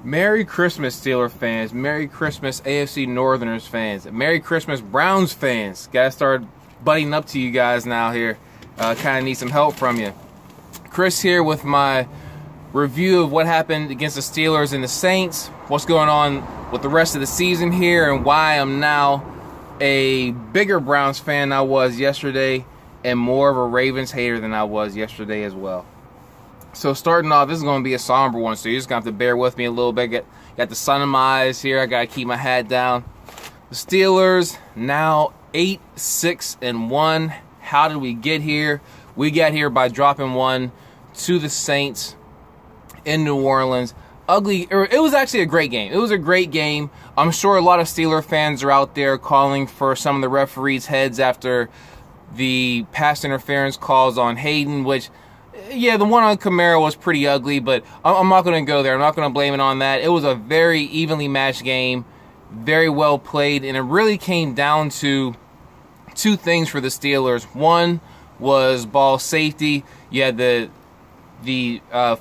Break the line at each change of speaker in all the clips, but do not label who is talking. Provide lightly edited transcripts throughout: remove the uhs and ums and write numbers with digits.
Merry Christmas, Steelers fans. Merry Christmas, AFC Northerners fans. Merry Christmas, Browns fans. Gotta start butting up to you guys now here. Kind of need some help from you. Chris here with my review of what happened against the Steelers and the Saints. What's going on with the rest of the season here and why I'm now a bigger Browns fan than I was yesterday and more of a Ravens hater than I was yesterday as well. So starting off, this is going to be a somber one, so you're just going to have to bear with me a little bit. Got the sun in my eyes here. I got to keep my hat down. The Steelers now 8-6-1. How did we get here? We got here by dropping one to the Saints in New Orleans. It was actually a great game. It was a great game. I'm sure a lot of Steeler fans are out there calling for some of the referees' heads after the pass interference calls on Hayden, which... yeah, the one on Kamara was pretty ugly, but I'm not going to go there. I'm not going to blame it on that. It was a very evenly matched game, very well played, and it really came down to two things for the Steelers. One was ball safety. You had the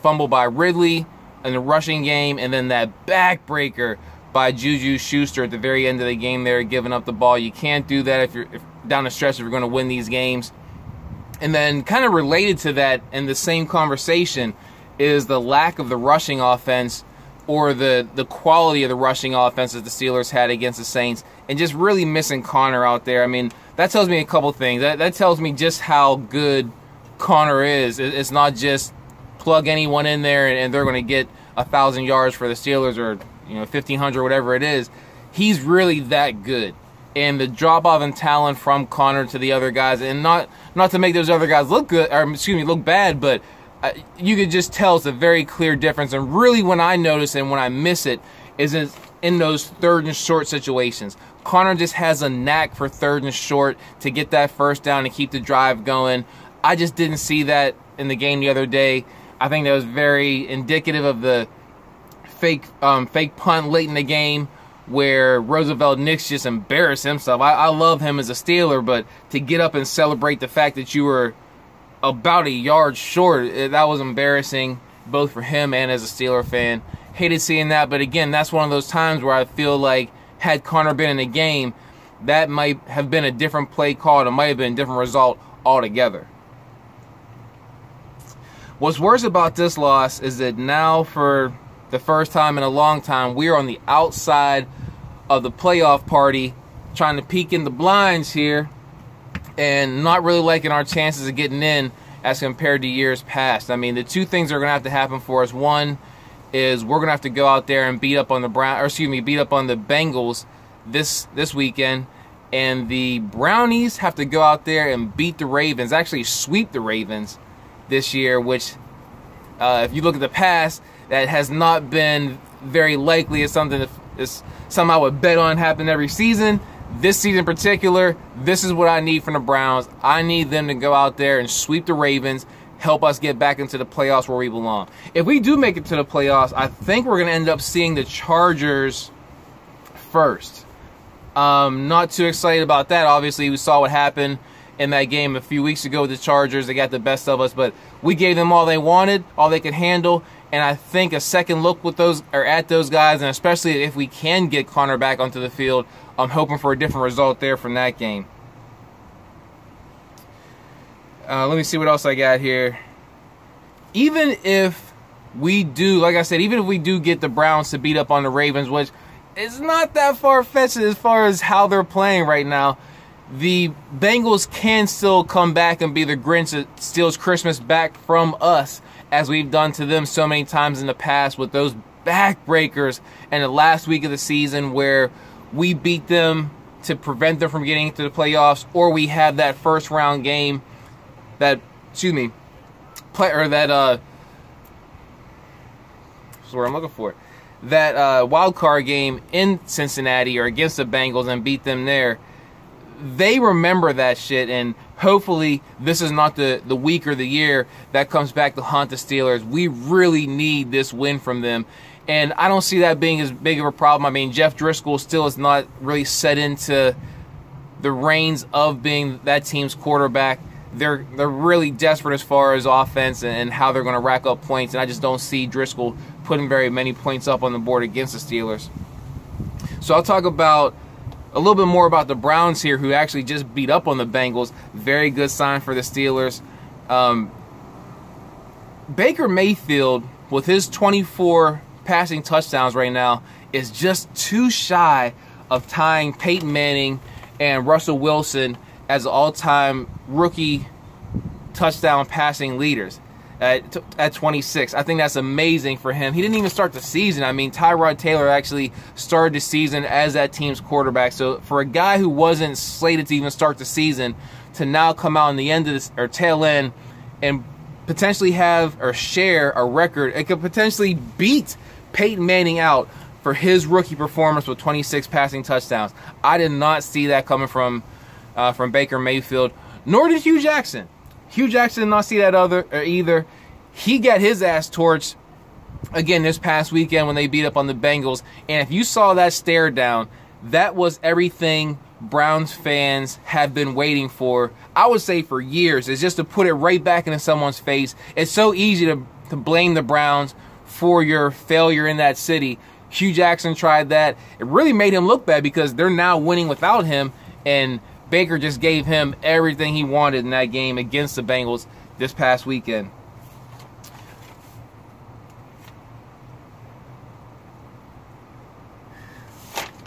fumble by Ridley in the rushing game, and then that backbreaker by Juju Schuster at the very end of the game there, giving up the ball. You can't do that if down the stretch if you're going to win these games. And then kind of related to that in the same conversation is the lack of the rushing offense or the quality of the rushing offense that the Steelers had against the Saints and just really missing Connor out there. I mean, that tells me a couple things. That tells me just how good Connor is. It's not just plug anyone in there and they're going to get 1,000 yards for the Steelers or 1,500, whatever it is. He's really that good. And the drop-off in talent from Connor to the other guys, and not to make those other guys look good, or look bad, but you could just tell it's a very clear difference. And really, when I notice and when I miss it, is in those third and short situations. Connor just has a knack for third and short to get that first down and keep the drive going. I just didn't see that in the game the other day. I think that was very indicative of the fake punt late in the game, where Roosevelt Nix just embarrassed himself. I love him as a Steeler, but to get up and celebrate the fact that you were about a yard short, that was embarrassing, both for him and as a Steeler fan. Hated seeing that, but again, that's one of those times where I feel like had Connor been in the game, that might have been a different play call. It might have been a different result altogether. What's worse about this loss is that now for the first time in a long time, we are on the outside of the playoff party, trying to peek in the blinds here, and not really liking our chances of getting in as compared to years past. I mean, the two things that are going to have to happen for us. One is we're going to have to go out there and beat up on the Bengals this weekend, and the Brownies have to go out there and beat the Ravens, actually sweep the Ravens this year, which if you look at the past, that has not been very likely. It's something I would bet on happen every season. This season in particular, this is what I need from the Browns. I need them to go out there and sweep the Ravens, help us get back into the playoffs where we belong. If we do make it to the playoffs, I think we're going to end up seeing the Chargers first. Not too excited about that. Obviously, we saw what happened in that game a few weeks ago with the Chargers. They got the best of us, but we gave them all they wanted, all they could handle. And I think a second look with at those guys, and especially if we can get Connor back onto the field, I'm hoping for a different result there from that game. Let me see what else I got here. Even if we do, like I said, even if we do get the Browns to beat up on the Ravens, which is not that far-fetched as far as how they're playing right now, the Bengals can still come back and be the Grinch that steals Christmas back from us, as we've done to them so many times in the past with those backbreakers in the last week of the season where we beat them to prevent them from getting into the playoffs, or we have that first round game what's the word I'm looking for, that wild card game in Cincinnati or against the Bengals and beat them there. They remember that shit, and hopefully this is not the week or the year that comes back to haunt the Steelers. We really need this win from them, and I don't see that being as big of a problem. I mean, Jeff Driscoll still is not really set into the reins of being that team's quarterback. they're really desperate as far as offense and how they're going to rack up points, and I just don't see Driscoll putting very many points up on the board against the Steelers. So I'll talk about a little bit more about the Browns here, who actually just beat up on the Bengals. Very good sign for the Steelers. Baker Mayfield, with his 24 passing touchdowns right now, is just too shy of tying Peyton Manning and Russell Wilson as all-time rookie touchdown passing leaders at 26. I think that's amazing for him. He didn't even start the season. I mean, Tyrod Taylor actually started the season as that team's quarterback. So for a guy who wasn't slated to even start the season to now come out in the end of this, or tail end, and potentially have or share a record, it could potentially beat Peyton Manning out for his rookie performance with 26 passing touchdowns. I did not see that coming from Baker Mayfield, nor did Hugh Jackson. Hugh Jackson did not see that either. He got his ass torched again this past weekend when they beat up on the Bengals. And if you saw that stare down, that was everything Browns fans have been waiting for, I would say for years. It's just to put it right back into someone's face. It's so easy to blame the Browns for your failure in that city. Hugh Jackson tried that. It really made him look bad because they're now winning without him, and Baker just gave him everything he wanted in that game against the Bengals this past weekend.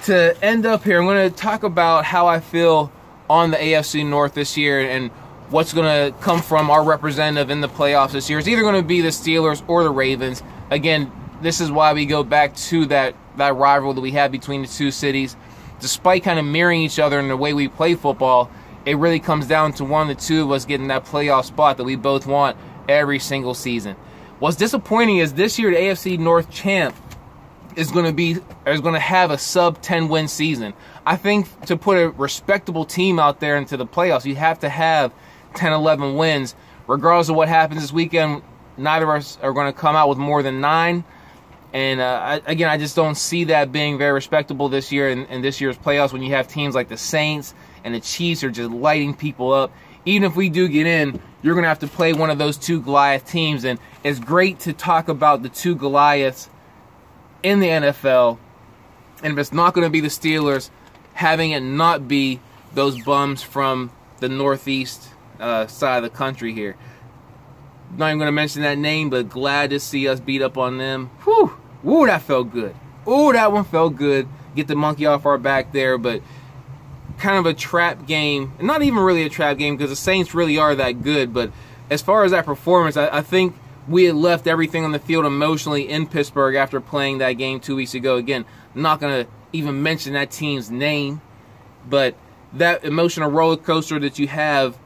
To end up here, I'm going to talk about how I feel on the AFC North this year and what's going to come from our representative in the playoffs this year. It's either going to be the Steelers or the Ravens. Again, this is why we go back to that rivalry that we have between the two cities. Despite kind of mirroring each other in the way we play football, it really comes down to one of the two of us getting that playoff spot that we both want every single season. What's disappointing is this year the AFC North champ is going to have a sub-10 win season. I think to put a respectable team out there into the playoffs, you have to have 10, 11 wins. Regardless of what happens this weekend, neither of us are going to come out with more than 9. And again, I just don't see that being very respectable this year in this year's playoffs when you have teams like the Saints and the Chiefs are just lighting people up. Even if we do get in, you're going to have to play one of those two Goliath teams. And it's great to talk about the two Goliaths in the NFL. And if it's not going to be the Steelers, having it not be those bums from the Northeast side of the country here. Not even going to mention that name, but glad to see us beat up on them. Whew. Woo, that felt good. Ooh, that one felt good. Get the monkey off our back there, but kind of a trap game. Not even really a trap game because the Saints really are that good, but as far as that performance, I think we had left everything on the field emotionally in Pittsburgh after playing that game 2 weeks ago. Again, I'm not going to even mention that team's name, but that emotional roller coaster that you have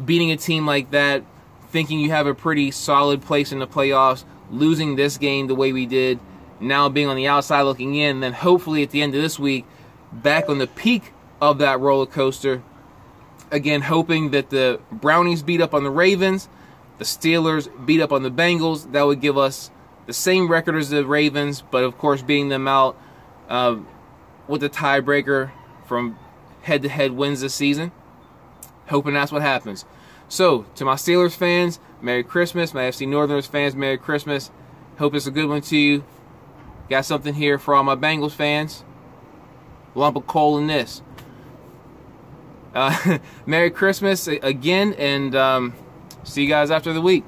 beating a team like that, thinking you have a pretty solid place in the playoffs, losing this game the way we did, now being on the outside looking in, and then hopefully at the end of this week, back on the peak of that roller coaster. Again, hoping that the Brownies beat up on the Ravens, the Steelers beat up on the Bengals. That would give us the same record as the Ravens, but of course beating them out with the tiebreaker from head-to-head wins this season. Hoping that's what happens. So, to my Steelers fans, Merry Christmas. My AFC Northerners fans, Merry Christmas. Hope it's a good one to you. Got something here for all my Bengals fans. Lump of coal in this. Merry Christmas again, and see you guys after the week.